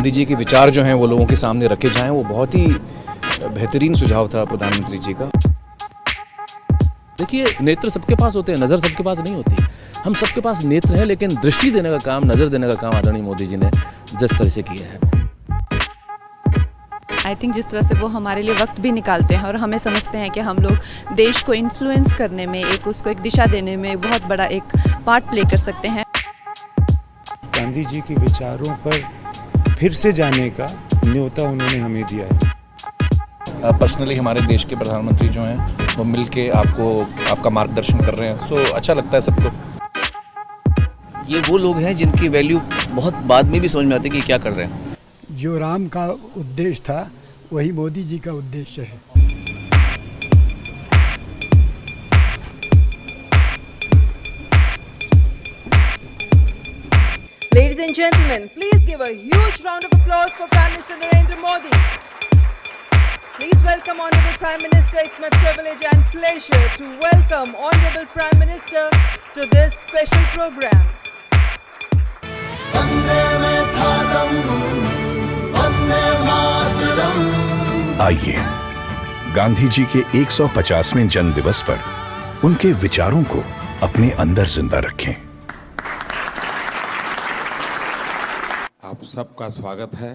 गांधी जी के विचार जो हैं वो लोगों के सामने रखे जाएं, वो बहुत ही बेहतरीन सुझाव था प्रधानमंत्री जी का। देखिए, नेत्र सबके पास होते हैं, नज़र सबके पास नहीं होती। हम सबके पास नेत्र है, लेकिन दृष्टि देने का काम, नज़र देने का काम आदरणीय मोदी जी ने जिस तरह से किया है, आई थिंक जिस तरह से वो हमारे लिए वक्त भी निकालते हैं और हमें समझते हैं कि हम लोग देश को इन्फ्लुएंस करने में, उसको एक दिशा देने में बहुत बड़ा एक पार्ट प्ले कर सकते हैं। गांधी जी के विचारों पर फिर से जाने का न्योता उन्होंने हमें दिया है। पर्सनली हमारे देश के प्रधानमंत्री जो हैं वो मिल के आपका मार्गदर्शन कर रहे हैं, सो अच्छा लगता है सबको। ये वो लोग हैं जिनकी वैल्यू बहुत बाद में भी समझ में आती है कि क्या कर रहे हैं। जो राम का उद्देश्य था वही मोदी जी का उद्देश्य है। Ladies and gentlemen, please give a huge round of applause for Prime Minister Narendra Modi. Please welcome Honorable Prime Minister. It's my privilege and pleasure to welcome Honorable Prime Minister to this special program. आइए गांधी जी के 150वें जन्म दिवस पर उनके विचारों को अपने अंदर जिंदा रखें। आप सबका स्वागत है।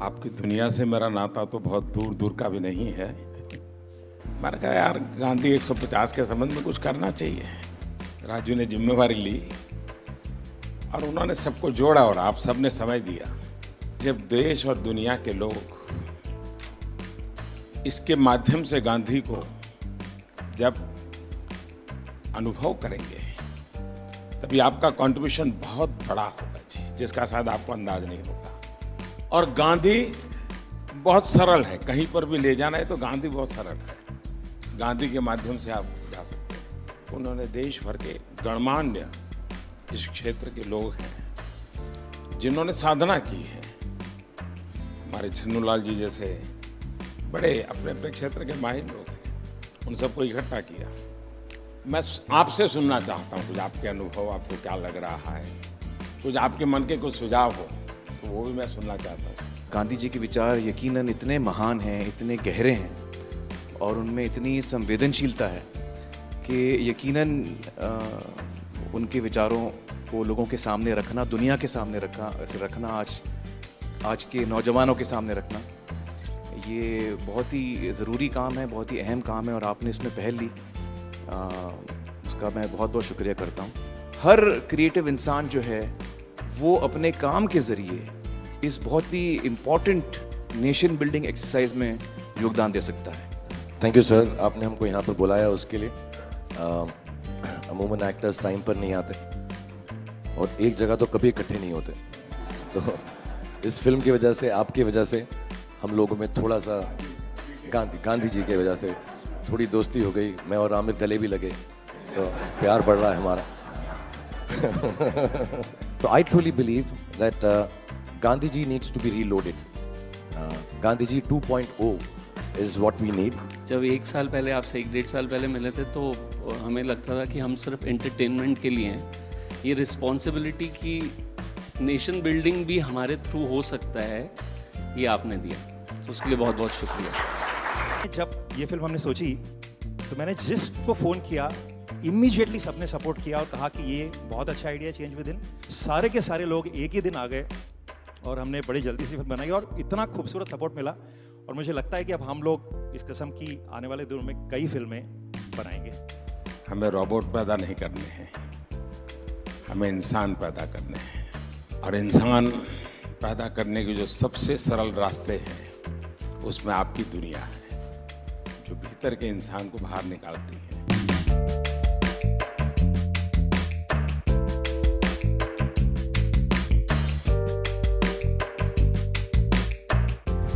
आपकी दुनिया से मेरा नाता तो बहुत दूर दूर का भी नहीं है। मैंने कहा यार गांधी 150 के संबंध में कुछ करना चाहिए। राजू ने जिम्मेवारी ली और उन्होंने सबको जोड़ा और आप सबने समझ दिया। जब देश और दुनिया के लोग इसके माध्यम से गांधी को जब अनुभव करेंगे तभी आपका कंट्रीब्यूशन बहुत बड़ा होगा जी, जिसका शायद आपको अंदाज नहीं होगा। और गांधी बहुत सरल है, कहीं पर भी ले जाना है तो गांधी बहुत सरल है। गांधी के माध्यम से आप जा सकते हैं। उन्होंने देश भर के गणमान्य इस क्षेत्र के लोग हैं जिन्होंने साधना की है। हमारे छन्नूलाल जी जैसे बड़े अपने अपने क्षेत्र के माहिर लोग हैं, उन सबको इकट्ठा किया। मैं आपसे सुनना चाहता हूँ कुछ आपके अनुभव, आपको क्या लग रहा है, कुछ आपके मन के कुछ सुझाव हो तो वो भी मैं सुनना चाहता हूँ। गांधी जी के विचार यकीनन इतने महान हैं, इतने गहरे हैं और उनमें इतनी संवेदनशीलता है कि यकीनन उनके विचारों को लोगों के सामने रखना, दुनिया के सामने रखना, आज के नौजवानों के सामने रखना, ये बहुत ही ज़रूरी काम है, बहुत ही अहम काम है और आपने इसमें पहल ली, उसका मैं बहुत बहुत शुक्रिया करता हूँ। हर क्रिएटिव इंसान जो है वो अपने काम के ज़रिए इस बहुत ही इम्पॉर्टेंट नेशन बिल्डिंग एक्सरसाइज में योगदान दे सकता है। थैंक यू सर, आपने हमको यहाँ पर बुलाया उसके लिए। अमूमन एक्टर्स टाइम पर नहीं आते और एक जगह तो कभी इकट्ठे नहीं होते, तो इस फिल्म की वजह से, आपकी वजह से हम लोगों में थोड़ा सा गांधी जी की वजह से थोड़ी दोस्ती हो गई। मैं और आमिर गले भी लगे तो प्यार बढ़ रहा है हमारा। तो I truly believe that Gandhi ji needs to be reloaded. Gandhi ji 2.0 is what we need. जब 1 साल पहले आपसे 1-1.5 साल पहले मिले थे तो हमें लगता था कि हम सिर्फ एंटरटेनमेंट के लिए हैं। ये रिस्पॉन्सिबिलिटी की नेशन बिल्डिंग भी हमारे थ्रू हो सकता है, ये आपने दिया, तो उसके लिए बहुत बहुत शुक्रिया। जब ये फिल्म हमने सोची तो मैंने जिसको फ़ोन किया इमीडिएटली सबने सपोर्ट किया और कहा कि ये बहुत अच्छा आइडिया, चेंज विद इन। सारे के सारे लोग एक ही दिन आ गए और हमने बड़ी जल्दी से फिल्म बनाई और इतना खूबसूरत सपोर्ट मिला। और मुझे लगता है कि अब हम लोग इस किस्म की आने वाले दिनों में कई फिल्में बनाएंगे। हमें रोबोट पैदा नहीं करने हैं, हमें इंसान पैदा करने हैं। और इंसान पैदा करने के जो सबसे सरल रास्ते हैं उसमें आपकी दुनिया है, जो भीतर के इंसान को बाहर निकालती है।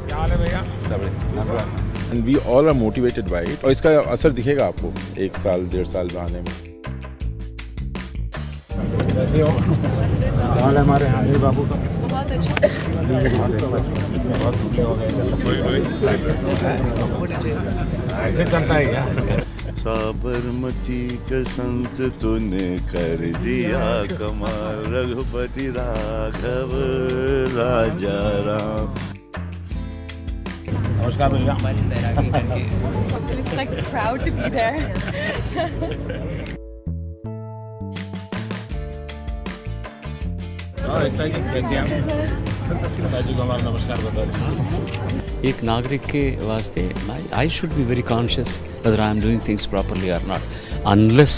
क्या हाल है भैया? And we all are motivated by it. और इसका असर दिखेगा आपको 1 साल 1.5 साल में आने में। कैसे हो? हाल हमारे हानि बाबू का बहुत अच्छा। ऐसे चलता है क्या? साबरमती के संत तूने कर दिया कमाल, रघुपति राघव राजा राम। नमस्कार भैया। It's like proud to be there. नमस्कार बता एक नागरिक के वास्ते I should be very conscious whether I am doing things properly or not. Unless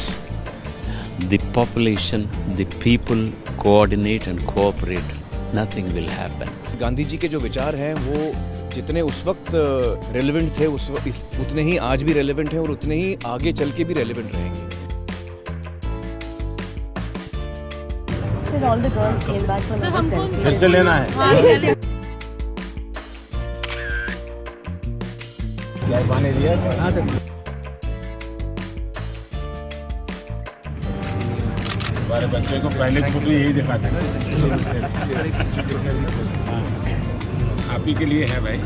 the population, the people coordinate and cooperate, nothing will happen. Gandhi ji के जो विचार हैं वो जितने उस वक्त रेलेवेंट थे उतने ही आज भी रेलेवेंट हैं और उतने ही आगे चल के भी रेलेवेंट रहेंगे। All the girls came back for another selfie. फिर से लेना है। पानी दिया कहाँ से? हमारे बच्चे को पहले फोटो यही दिखाते हैं। आप ही के लिए है भाई।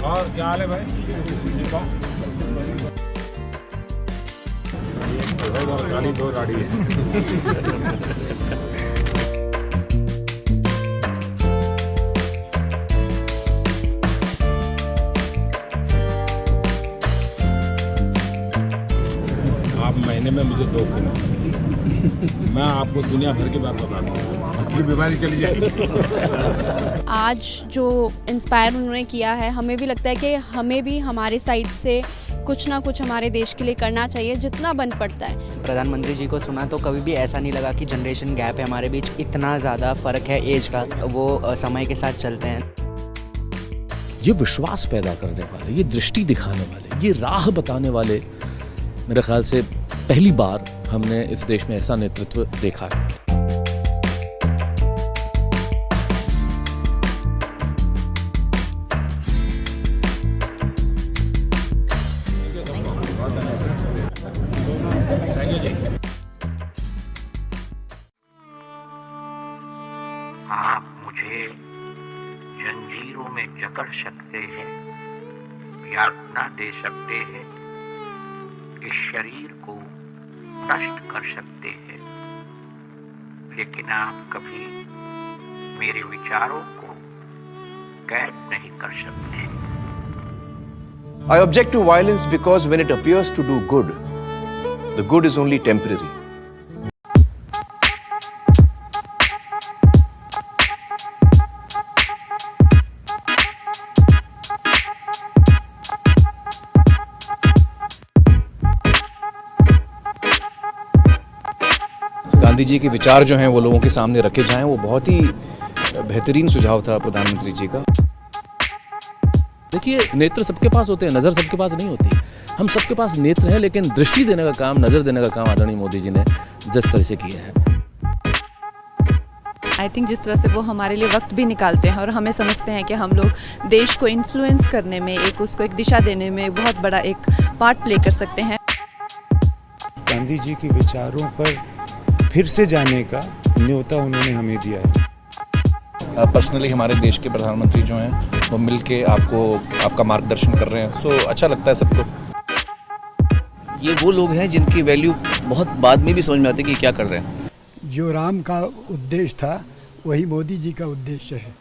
और क्या हाल है भाई? गाड़ी दो गाड़ी है। आप महीने में मुझे 2 दिन, मैं आपको दुनिया भर की बात बताता हूँ, आपकी बीमारी चली जाएगी। आज जो इंस्पायर उन्होंने किया है, हमें भी लगता है कि हमें भी हमारे साइड से कुछ ना कुछ हमारे देश के लिए करना चाहिए, जितना बन पड़ता है। प्रधानमंत्री जी को सुना तो कभी भी ऐसा नहीं लगा कि जनरेशन गैप है हमारे बीच, इतना ज़्यादा फ़र्क है एज का, वो समय के साथ चलते हैं। ये विश्वास पैदा करने वाले, ये दृष्टि दिखाने वाले, ये राह बताने वाले, मेरे ख्याल से पहली बार हमने इस देश में ऐसा नेतृत्व देखा है। आप मुझे जंजीरों में जकड़ सकते हैं, यातना दे सकते हैं, इस शरीर को नष्ट कर सकते हैं, लेकिन आप कभी मेरे विचारों को कैद नहीं कर सकते। I object to violence because when it appears to do good, the good is only temporary. Gandhi ji के विचार जो हैं वो लोगों के सामने रखे जाएं, वो बहुत ही बेहतरीन सुझाव था प्रधानमंत्री जी का। देखिए, नेत्र सबके पास होते हैं, नज़र सबके पास नहीं होती। हम सबके पास नेत्र है, लेकिन दृष्टि देने का काम, नज़र देने का काम आदरणीय मोदी जी ने जिस तरह से किया है। आई थिंक जिस तरह से वो हमारे लिए वक्त भी निकालते हैं और हमें समझते हैं कि हम लोग देश को इन्फ्लुएंस करने में, उसको एक दिशा देने में बहुत बड़ा एक पार्ट प्ले कर सकते हैं। गांधी जी के विचारों पर फिर से जाने का न्योता उन्होंने हमें दिया है। पर्सनली हमारे देश के प्रधानमंत्री जो हैं वो मिलके आपका मार्गदर्शन कर रहे हैं, सो अच्छा लगता है सबको। ये वो लोग हैं जिनकी वैल्यू बहुत बाद में भी समझ में आती है कि क्या कर रहे हैं। जो राम का उद्देश्य था वही मोदी जी का उद्देश्य है।